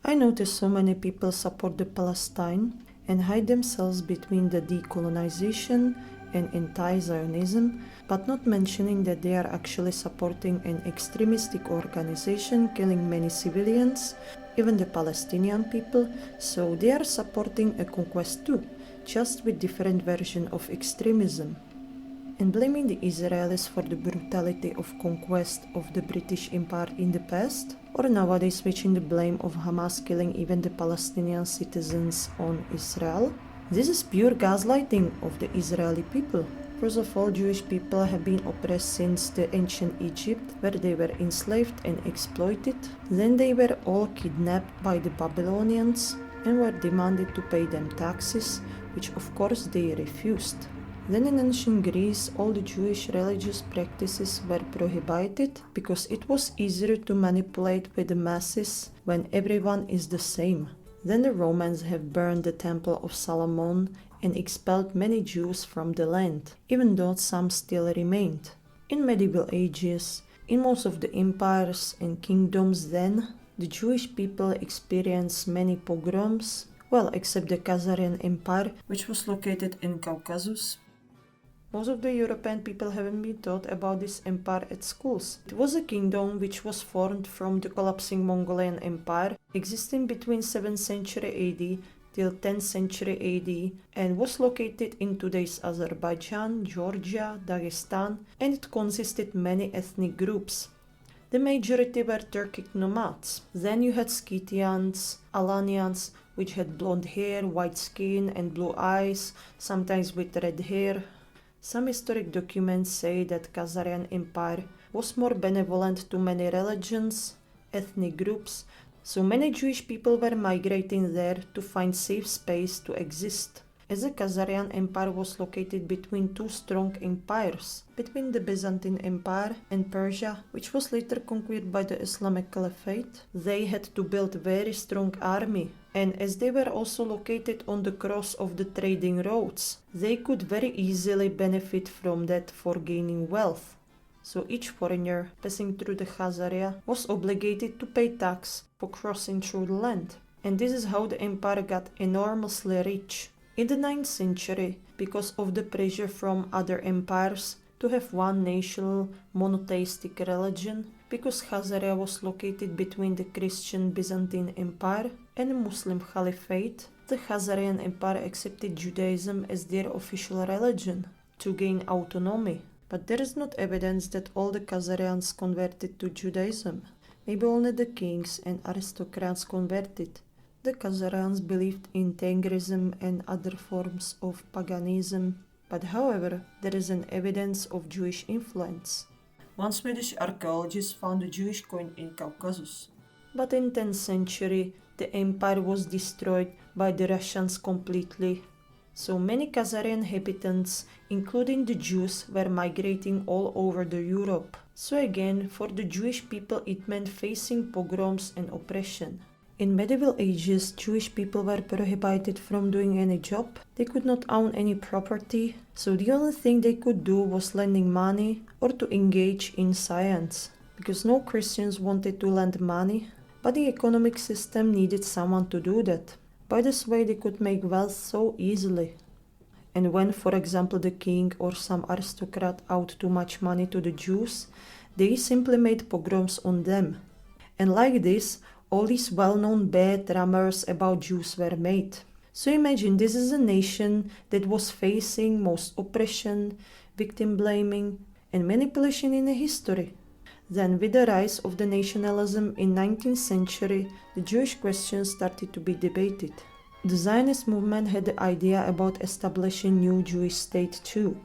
I notice so many people support the Palestine and hide themselves between the decolonization and anti-Zionism, but not mentioning that they are actually supporting an extremistic organization killing many civilians, even the Palestinian people, so they are supporting a conquest too, just with different version of extremism. And blaming the Israelis for the brutality of conquest of the British Empire in the past, or nowadays switching the blame of Hamas killing even the Palestinian citizens on Israel. This is pure gaslighting of the Israeli people. First of all, Jewish people have been oppressed since the ancient Egypt, where they were enslaved and exploited. Then they were all kidnapped by the Babylonians and were demanded to pay them taxes, which of course they refused. Then in ancient Greece, all the Jewish religious practices were prohibited because it was easier to manipulate with the masses when everyone is the same. Then the Romans have burned the Temple of Solomon and expelled many Jews from the land, even though some still remained. In medieval ages, in most of the empires and kingdoms then, the Jewish people experienced many pogroms, well, except the Khazarian Empire, which was located in Caucasus. Most of the European people haven't been taught about this empire at schools. It was a kingdom which was formed from the collapsing Mongolian Empire, existing between 7th century AD till 10th century AD, and was located in today's Azerbaijan, Georgia, Dagestan, and it consisted many ethnic groups. The majority were Turkic nomads. Then you had Scythians, Alanians, which had blonde hair, white skin, and blue eyes, sometimes with red hair. Some historic documents say that Khazarian Empire was more benevolent to many religions, ethnic groups, so many Jewish people were migrating there to find safe space to exist. As the Khazarian Empire was located between two strong empires, between the Byzantine Empire and Persia, which was later conquered by the Islamic Caliphate, they had to build a very strong army. And as they were also located on the cross of the trading roads, they could very easily benefit from that for gaining wealth. So each foreigner passing through the Khazaria was obligated to pay tax for crossing through the land. And this is how the empire got enormously rich. In the 9th century, because of the pressure from other empires to have one national monotheistic religion, because Khazaria was located between the Christian Byzantine Empire and the Muslim Caliphate, the Khazarian Empire accepted Judaism as their official religion to gain autonomy. But there is not evidence that all the Khazarians converted to Judaism. Maybe only the kings and aristocrats converted. The Khazarians believed in Tengrism and other forms of paganism, but however, there is an evidence of Jewish influence. One Swedish archaeologist found a Jewish coin in Caucasus. But in 10th century, the empire was destroyed by the Russians completely. So many Khazarian inhabitants, including the Jews, were migrating all over Europe. So again, for the Jewish people it meant facing pogroms and oppression. In medieval ages, Jewish people were prohibited from doing any job. They could not own any property, so the only thing they could do was lending money or to engage in science, because no Christians wanted to lend money, but the economic system needed someone to do that. By this way they could make wealth so easily. And when, for example, the king or some aristocrat owed too much money to the Jews, they simply made pogroms on them. And like this, all these well-known bad rumors about Jews were made. So imagine this is a nation that was facing most oppression, victim blaming, and manipulation in the history. Then with the rise of the nationalism in 19th century, the Jewish question started to be debated. The Zionist movement had the idea about establishing new Jewish state too.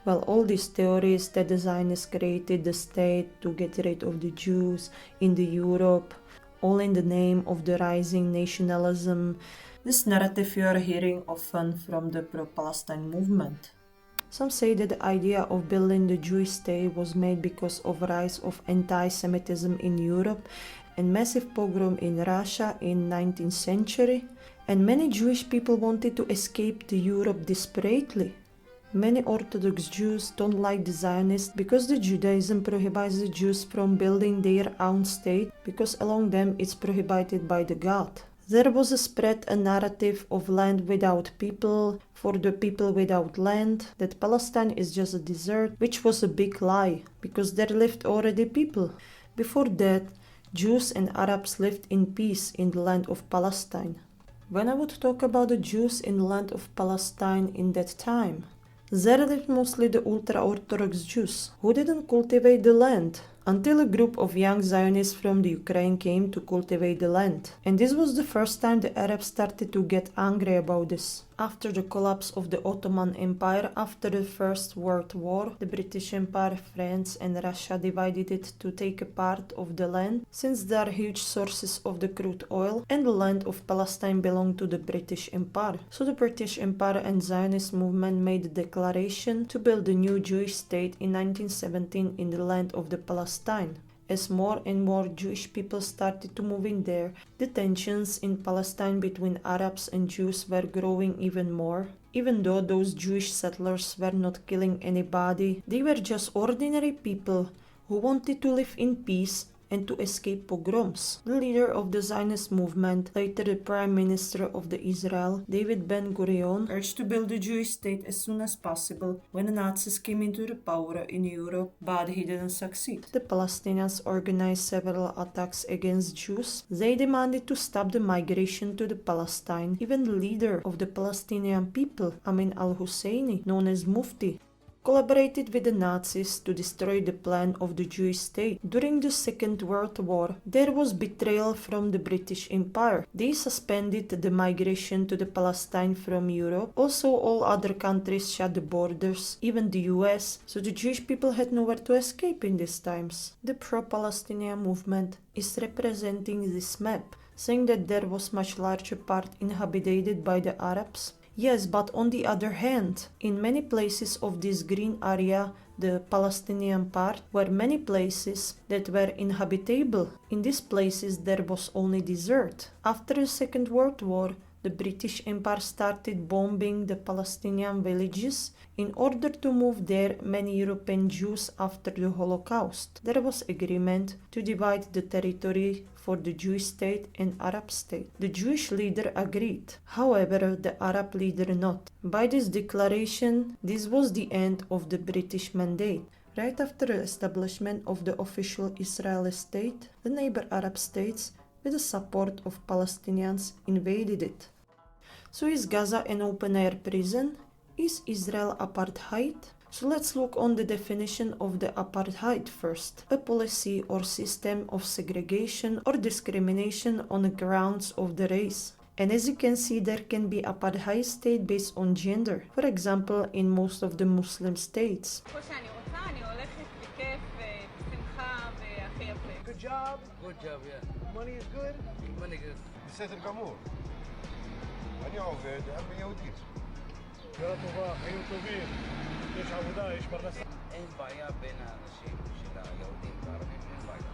Well, all these theories that the Zionists created the state to get rid of the Jews in the Europe, all in the name of the rising nationalism. This narrative you are hearing often from the Pro-Palestine movement. Some say that the idea of building the Jewish state was made because of rise of anti-Semitism in Europe and massive pogrom in Russia in 19th century, and many Jewish people wanted to escape to Europe desperately. Many Orthodox Jews don't like the Zionists because the Judaism prohibits the Jews from building their own state, because along them it's prohibited by the God. There was a narrative of land without people, for the people without land, that Palestine is just a desert, which was a big lie, because there lived already people. Before that, Jews and Arabs lived in peace in the land of Palestine. When I would talk about the Jews in the land of Palestine in that time, there lived mostly the ultra-Orthodox Jews, who didn't cultivate the land, until a group of young Zionists from the Ukraine came to cultivate the land. And this was the first time the Arabs started to get angry about this. After the collapse of the Ottoman Empire, after the First World War, the British Empire, France and Russia divided it to take a part of the land, since they are huge sources of the crude oil, and the land of Palestine belonged to the British Empire. So the British Empire and Zionist movement made a declaration to build a new Jewish state in 1917 in the land of the Palestine. As more and more Jewish people started to move in there, the tensions in Palestine between Arabs and Jews were growing even more. Even though those Jewish settlers were not killing anybody, they were just ordinary people who wanted to live in peace and to escape pogroms. The leader of the Zionist movement, later the Prime Minister of Israel, David Ben-Gurion, urged to build a Jewish state as soon as possible when the Nazis came into the power in Europe, but he didn't succeed. The Palestinians organized several attacks against Jews. They demanded to stop the migration to the Palestine. Even the leader of the Palestinian people, Amin al-Husseini, known as Mufti, collaborated with the Nazis to destroy the plan of the Jewish state. During the Second World War, there was betrayal from the British Empire. They suspended the migration to the Palestine from Europe. Also, all other countries shut the borders, even the US, so the Jewish people had nowhere to escape in these times. The pro-Palestinian movement is representing this map, saying that there was much larger part inhabited by the Arabs. Yes, but on the other hand, in many places of this green area, the Palestinian part, were many places that were inhabitable. In these places there was only desert. After the Second World War, the British Empire started bombing the Palestinian villages in order to move there many European Jews after the Holocaust. There was agreement to divide the territory for the Jewish state and Arab state. The Jewish leader agreed, however, the Arab leader not. By this declaration, this was the end of the British mandate. Right after the establishment of the official Israeli state, the neighbor Arab states, with the support of Palestinians, invaded it. So is Gaza an open-air prison? Is Israel apartheid? So let's look on the definition of the apartheid first. A policy or system of segregation or discrimination on the grounds of the race. And as you can see, there can be apartheid state based on gender. For example, in most of the Muslim states. Good job. Good job, yeah. Money is good. Money good. בסדר גמור. אני עובד, אני יהודי. שאלה טובה, חיים טובים. יש עבודה, יש פרנסה. אין בעיה בין האנשים של היהודים והערבים, אין בעיה.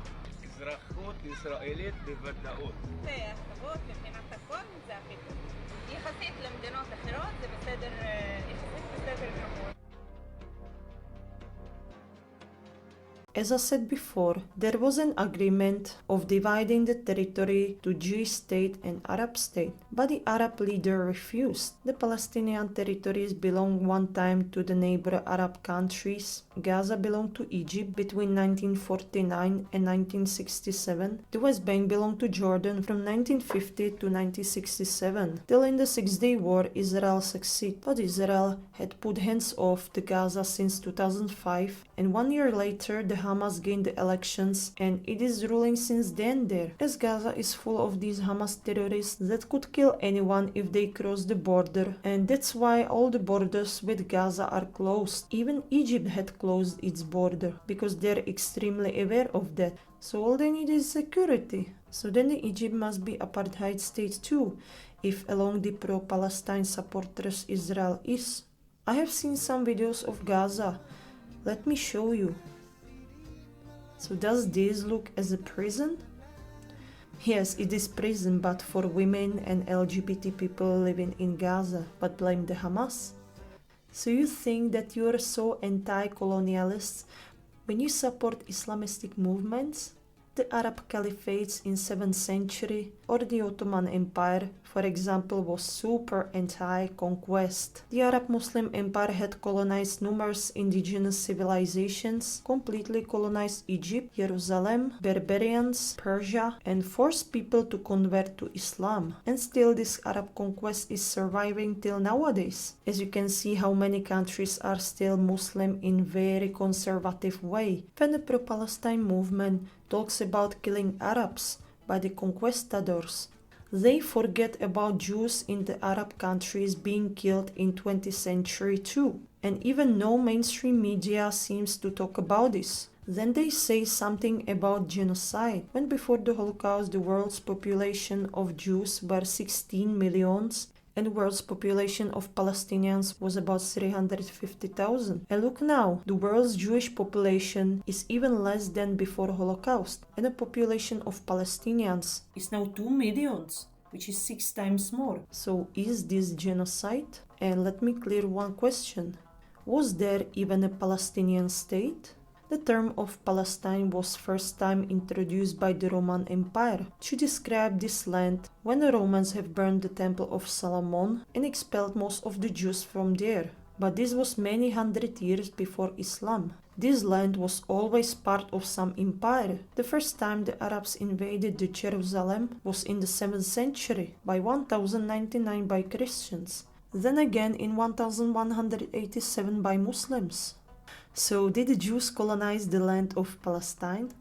אזרחות ישראלית בוודאות. זה הטבות מבחינת הכל, זה הכי טוב. יחסית למדינות אחרות זה בסדר, יחסית בסדר גמור. As I said before, there was an agreement of dividing the territory to Jewish state and Arab state, but the Arab leader refused. The Palestinian territories belonged one time to the neighbor Arab countries. Gaza belonged to Egypt between 1949 and 1967. The West Bank belonged to Jordan from 1950 to 1967. Till in the Six-Day War, Israel succeeded, but Israel had put hands off the Gaza since 2005, and 1 year later the Hamas gained the elections and it is ruling since then there, as Gaza is full of these Hamas terrorists that could kill anyone if they cross the border, and that's why all the borders with Gaza are closed. Even Egypt had closed its border because they're extremely aware of that. So all they need is security. So then the Egypt must be apartheid state too, if along the pro-Palestine supporters Israel is. I have seen some videos of Gaza. Let me show you. So does this look as a prison? Yes, it is prison, but for women and LGBT people living in Gaza, but blame the Hamas. So you think that you are so anti-colonialist when you support Islamistic movements? The Arab caliphates in 7th century or the Ottoman Empire, for example, was super anti-conquest. The Arab Muslim Empire had colonized numerous indigenous civilizations, completely colonized Egypt, Jerusalem, barbarians, Persia, and forced people to convert to Islam. And still this Arab conquest is surviving till nowadays. As you can see how many countries are still Muslim in very conservative way. When the Pro-Palestine movement talks about killing Arabs by the conquistadors, they forget about Jews in the Arab countries being killed in 20th century too. And even no mainstream media seems to talk about this. Then they say something about genocide, when before the Holocaust the world's population of Jews were 16 millions and the world's population of Palestinians was about 350,000. And look now, the world's Jewish population is even less than before Holocaust, and the population of Palestinians is now 2 millions, which is 6 times more. So is this genocide? And let me clear one question. Was there even a Palestinian state? The term of Palestine was first time introduced by the Roman Empire to describe this land when the Romans have burned the Temple of Solomon and expelled most of the Jews from there. But this was many hundred years before Islam. This land was always part of some empire. The first time the Arabs invaded the Jerusalem was in the 7th century by 1099 by Christians. Then again in 1187 by Muslims. So did the Jews colonize the land of Palestine?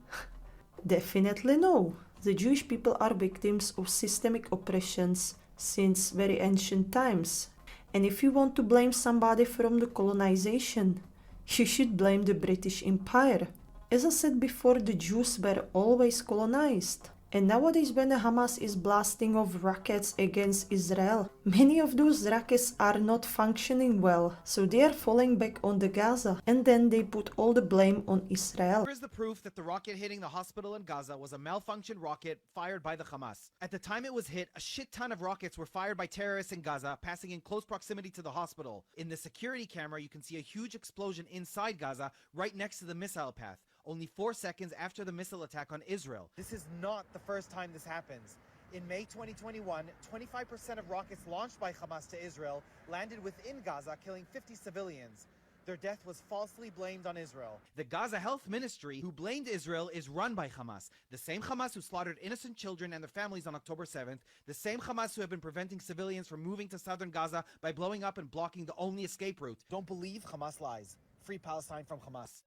Definitely no. The Jewish people are victims of systemic oppressions since very ancient times. And if you want to blame somebody from the colonization, you should blame the British Empire. As I said before, the Jews were always colonized. And nowadays when the Hamas is blasting off rockets against Israel, many of those rockets are not functioning well, so they are falling back on the Gaza, and then they put all the blame on Israel. Here is the proof that the rocket hitting the hospital in Gaza was a malfunctioned rocket fired by the Hamas. At the time it was hit, a shit ton of rockets were fired by terrorists in Gaza, passing in close proximity to the hospital. In the security camera, you can see a huge explosion inside Gaza, right next to the missile path, only 4 seconds after the missile attack on Israel. This is not the first time this happens. In May 2021, 25% of rockets launched by Hamas to Israel landed within Gaza, killing 50 civilians. Their death was falsely blamed on Israel. The Gaza Health Ministry, who blamed Israel, is run by Hamas. The same Hamas who slaughtered innocent children and their families on October 7th. The same Hamas who have been preventing civilians from moving to southern Gaza by blowing up and blocking the only escape route. Don't believe Hamas lies. Free Palestine from Hamas.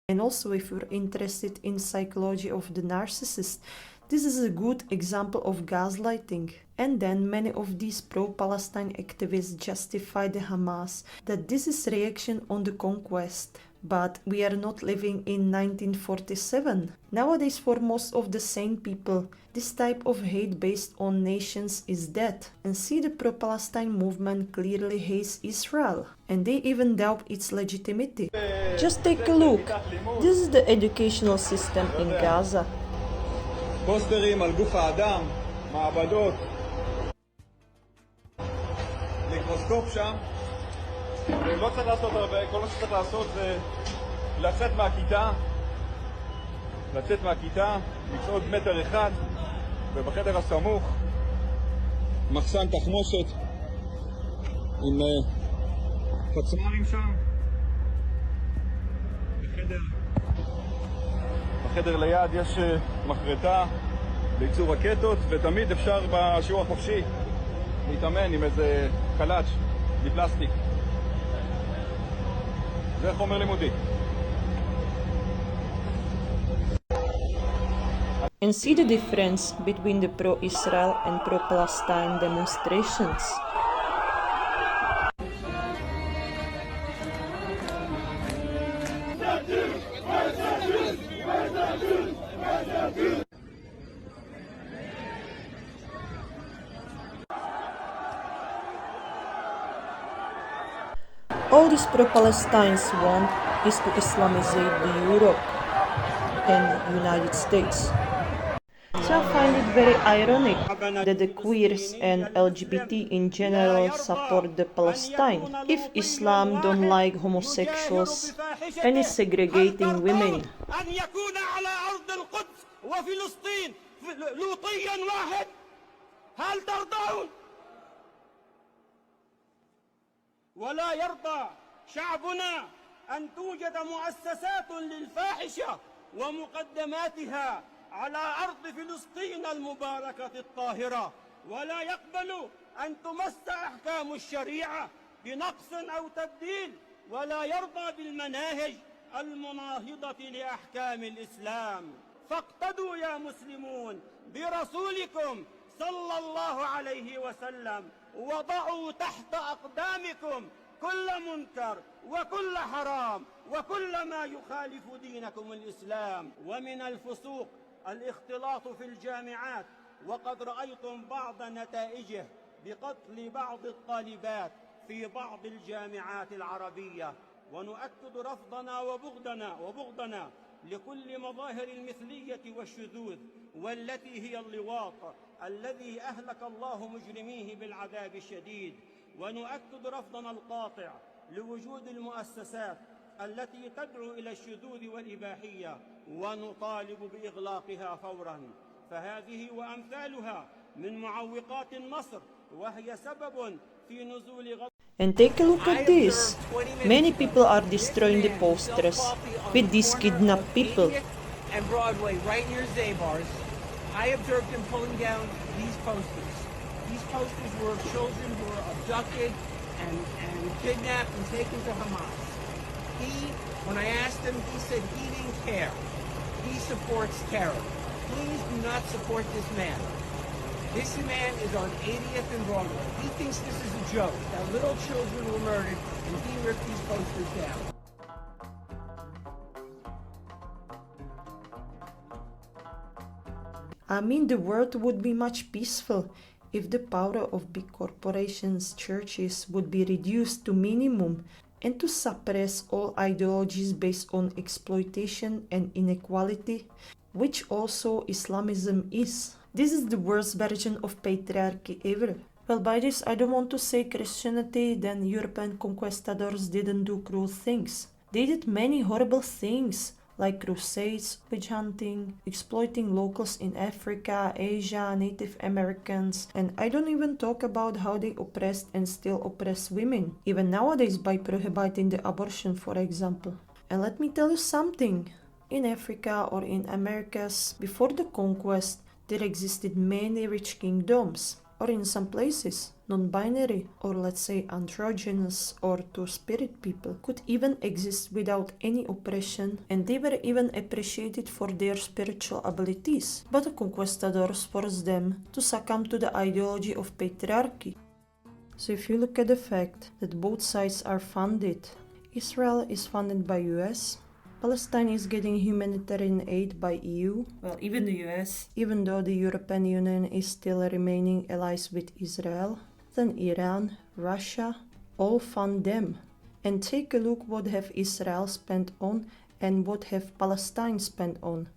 And also, if you're interested in psychology of the narcissist, this is a good example of gaslighting. And then many of these pro-Palestine activists justify the Hamas that this is reaction on the conquest. But we are not living in 1947. Nowadays, for most of the sane people, this type of hate based on nations is dead. And see, the pro-Palestine movement clearly hates Israel. And they even doubt its legitimacy. Just take a look. This is the educational system in Gaza. פוסטרים על גוף האדם, מעבדות, מיקרוסקופ שם, ולא צריך לעשות הרבה, כל מה שצריך לעשות זה לצאת מהכיתה, לצעוד מטר אחד, ובחדר הסמוך, מחסן תחמושת עם פצמ"רים שם, בחדר ליד יש מחרטה לייצור רקטות, ותמיד אפשר בשיעור החופשי להתאמן עם איזה קלאץ' מפלסטיק. זה חומר לימודי. And see the difference between the pro-Israel and pro-Palestine demonstrations. All these pro-Palestinians want is to Islamizate the Europe and United States. So I find it very ironic that the queers and LGBT in general support the Palestine, if Islam don't like homosexuals and is segregating women. وفلسطين لوطيا واحد؟ هل ترضون؟ ولا يرضى شعبنا أن توجد مؤسسات للفاحشة ومقدماتها على أرض فلسطين المباركة الطاهرة، ولا يقبل أن تمس أحكام الشريعة بنقص أو تبديل، ولا يرضى بالمناهج المناهضة لأحكام الإسلام. فاقتدوا يا مسلمون برسولكم صلى الله عليه وسلم، وضعوا تحت أقدامكم كل منكر وكل حرام وكل ما يخالف دينكم الإسلام. ومن الفسوق الاختلاط في الجامعات، وقد رأيتم بعض نتائجه بقتل بعض الطالبات في بعض الجامعات العربية. ونؤكد رفضنا وبغضنا لكل مظاهر المثلية والشذوذ، والتي هي اللواط الذي أهلك الله مجرميه بالعذاب الشديد. ونؤكد رفضنا القاطع لوجود المؤسسات التي تدعو إلى الشذوذ والإباحية، ونطالب بإغلاقها فوراً، فهذه وأمثالها من معوقات النصر، وهي سبب في نزول غضب. And take a look at this. Many people are destroying the posters with these kidnapped people. And Broadway, right near Zabar's, I observed him pulling down these posters. These posters were of children who were abducted and kidnapped and taken to Hamas. When I asked him, he said he didn't care. He supports terror. Please do not support this man. This man is on 80th and Broadway. He thinks this is a joke, that little children were murdered, and he ripped these posters down. I mean, the world would be much peaceful if the power of big corporations, churches would be reduced to minimum, and to suppress all ideologies based on exploitation and inequality, which also Islamism is. This is the worst version of patriarchy ever. Well, by this I don't want to say Christianity then European conquistadors didn't do cruel things. They did many horrible things, like crusades, witch hunting, exploiting locals in Africa, Asia, Native Americans, and I don't even talk about how they oppressed and still oppress women, even nowadays by prohibiting the abortion, for example. And let me tell you something. In Africa or in Americas, before the conquest, there existed many rich kingdoms, or in some places, non-binary or let's say androgynous or two-spirit people could even exist without any oppression, and they were even appreciated for their spiritual abilities. But the conquistadors forced them to succumb to the ideology of patriarchy. So if you look at the fact that both sides are funded, Israel is funded by US, Palestine is getting humanitarian aid by EU, well, even the US, even though the European Union is still remaining allies with Israel, then Iran, Russia, all fund them. And take a look what have Israel spent on and what have Palestine spent on.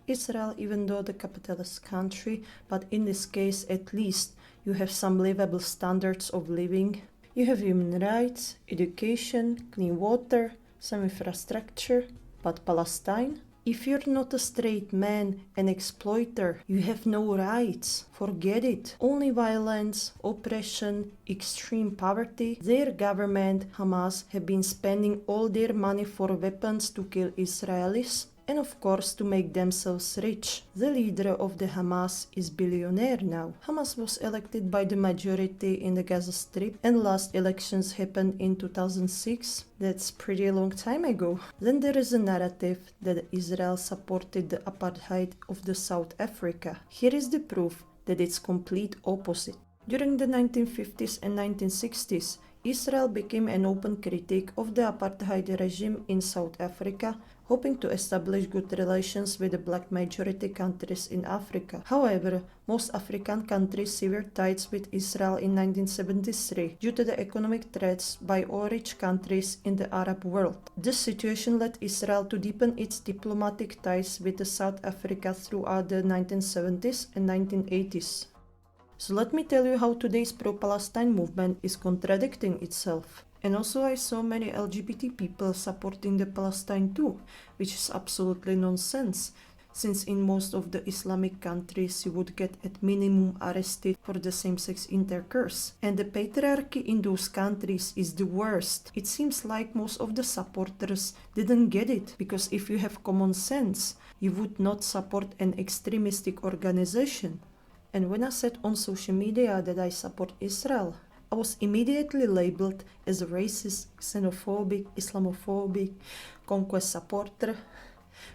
Israel, even though the capitalist country, but in this case at least you have some livable standards of living. You have human rights, education, clean water, some infrastructure. But Palestine? If you're not a straight man, an exploiter, you have no rights. Forget it. Only violence, oppression, extreme poverty. Their government, Hamas, have been spending all their money for weapons to kill Israelis and of course to make themselves rich. The leader of the Hamas is billionaire now. Hamas was elected by the majority in the Gaza Strip and last elections happened in 2006. That's pretty long time ago. Then there is a narrative that Israel supported the apartheid of the South Africa. Here is the proof that it's complete opposite. During the 1950s and 1960s, Israel became an open critic of the apartheid regime in South Africa, hoping to establish good relations with the black majority countries in Africa. However, most African countries severed ties with Israel in 1973 due to the economic threats by all rich countries in the Arab world. This situation led Israel to deepen its diplomatic ties with South Africa throughout the 1970s and 1980s. So let me tell you how today's pro-Palestine movement is contradicting itself. And also I saw many LGBT people supporting the Palestine too, which is absolutely nonsense, since in most of the Islamic countries you would get at minimum arrested for the same-sex intercourse. And the patriarchy in those countries is the worst. It seems like most of the supporters didn't get it, because if you have common sense, you would not support an extremistic organization. And when I said on social media that I support Israel, I was immediately labeled as a racist, xenophobic, Islamophobic, conquest supporter,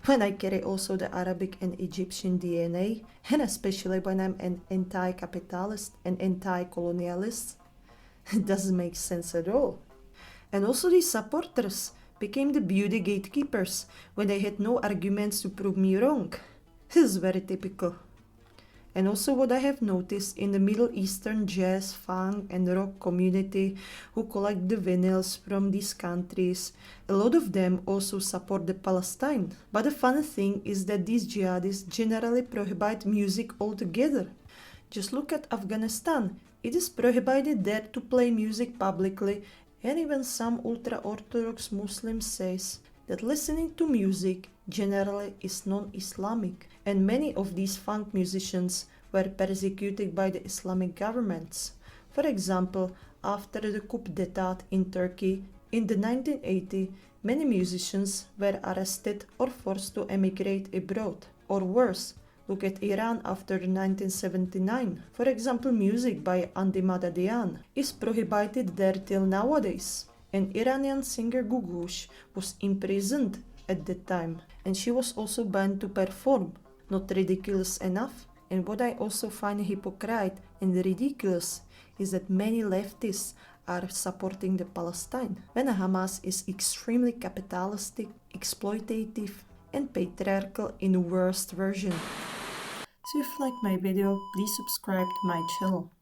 when I carry also the Arabic and Egyptian DNA, and especially when I'm an anti-capitalist and anti-colonialist. It doesn't make sense at all. And also these supporters became the beauty gatekeepers when they had no arguments to prove me wrong. This is very typical. And also what I have noticed in the Middle Eastern jazz, funk and rock community who collect the vinyls from these countries, a lot of them also support the Palestine. But the funny thing is that these jihadists generally prohibit music altogether. Just look at Afghanistan. It is prohibited there to play music publicly, and even some ultra-Orthodox Muslims says that listening to music generally is non-Islamic, and many of these funk musicians were persecuted by the Islamic governments. For example, after the coup d'etat in Turkey in the 1980s, many musicians were arrested or forced to emigrate abroad. Or worse, look at Iran after 1979. For example, music by Andi Madadian is prohibited there till nowadays. An Iranian singer Gugush was imprisoned at that time, and she was also banned to perform. Not ridiculous enough? And what I also find hypocrite and ridiculous is that many leftists are supporting the Palestine, when Hamas is extremely capitalistic, exploitative, and patriarchal in the worst version. So if you like my video, please subscribe to my channel.